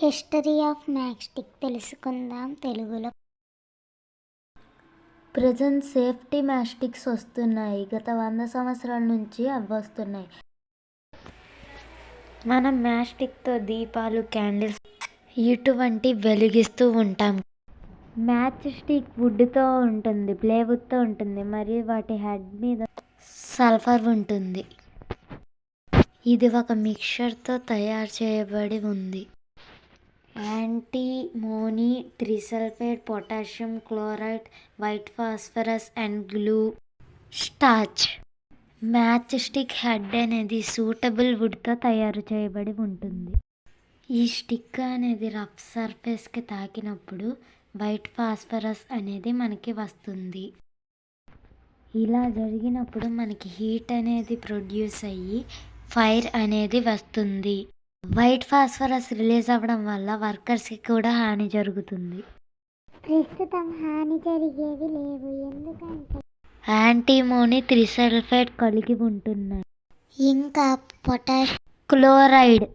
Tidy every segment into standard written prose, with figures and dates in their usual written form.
History of మ్యాస్టిక్ తెలుసుకుందాం తెలుగులో. Present safety మ్యాస్టిక్స్ వస్తున్నాయి. గత 100 సంవత్సరాల నుంచి అవి వస్తున్నాయి. మనం మ్యాస్టిక్తో దీపాలు, క్యాండిల్స్ ఇటువంటి వెలిగిస్తూ ఉంటాం. మ్యాచ్ స్టిక్ వుడ్తో ఉంటుంది, ప్లేవుడ్తో ఉంటుంది మరియు వాటి హెడ్ మీద సల్ఫర్ ఉంటుంది. ఇది ఒక మిక్చర్తో తయారు చేయబడి ఉంది. Antimony, trisulphate, potassium chloride, white phosphorus and glue. Starch. Match stick head అనేది సూటబుల్ వుడ్తో తయారు చేయబడి ఉంటుంది. ఈ స్టిక్ అనేది రఫ్ సర్ఫేస్కి తాకినప్పుడు వైట్ ఫాస్ఫరస్ అనేది మనకి వస్తుంది. ఇలా జరిగినప్పుడు మనకి హీట్ అనేది ప్రొడ్యూస్ అయ్యి ఫైర్ అనేది వస్తుంది. వైట్ ఫాస్ఫరస్ రిలీజ్ అవ్వడం వల్ల వర్కర్స్కి కూడా హాని జరుగుతుంది. ప్రస్తుతం హాని జరిగేవి లేవు, ఎందుకంటే యాంటీమోనీ, త్రిసల్ఫేట్ కలిగి ఉంటున్నాయి. ఇంకా పొటాష్ క్లోరైడ్,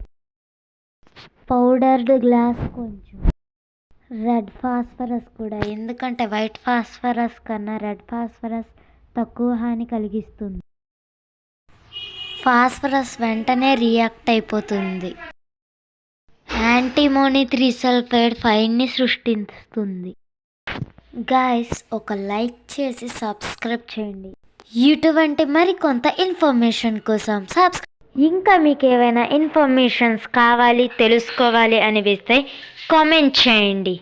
పౌడర్డ్ గ్లాస్, కొంచెం రెడ్ ఫాస్ఫరస్ కూడా, ఎందుకంటే వైట్ ఫాస్ఫరస్ కన్నా రెడ్ ఫాస్ఫరస్ తక్కువ హాని కలిగిస్తుంది. ఫాస్ఫరస్ వెంటనే రియాక్ట్ అయిపోతుంది. యాంటీమోనీ, త్రిసల్ఫేట్ ఫైర్ని సృష్టిస్తుంది. గైస్, ఒక లైక్ చేసి సబ్స్క్రైబ్ చేయండి. ఇటువంటి మరికొంత ఇన్ఫర్మేషన్ కోసం ఇంకా మీకు ఏమైనా ఇన్ఫర్మేషన్స్ కావాలి, తెలుసుకోవాలి అనిపిస్తే కామెంట్ చేయండి.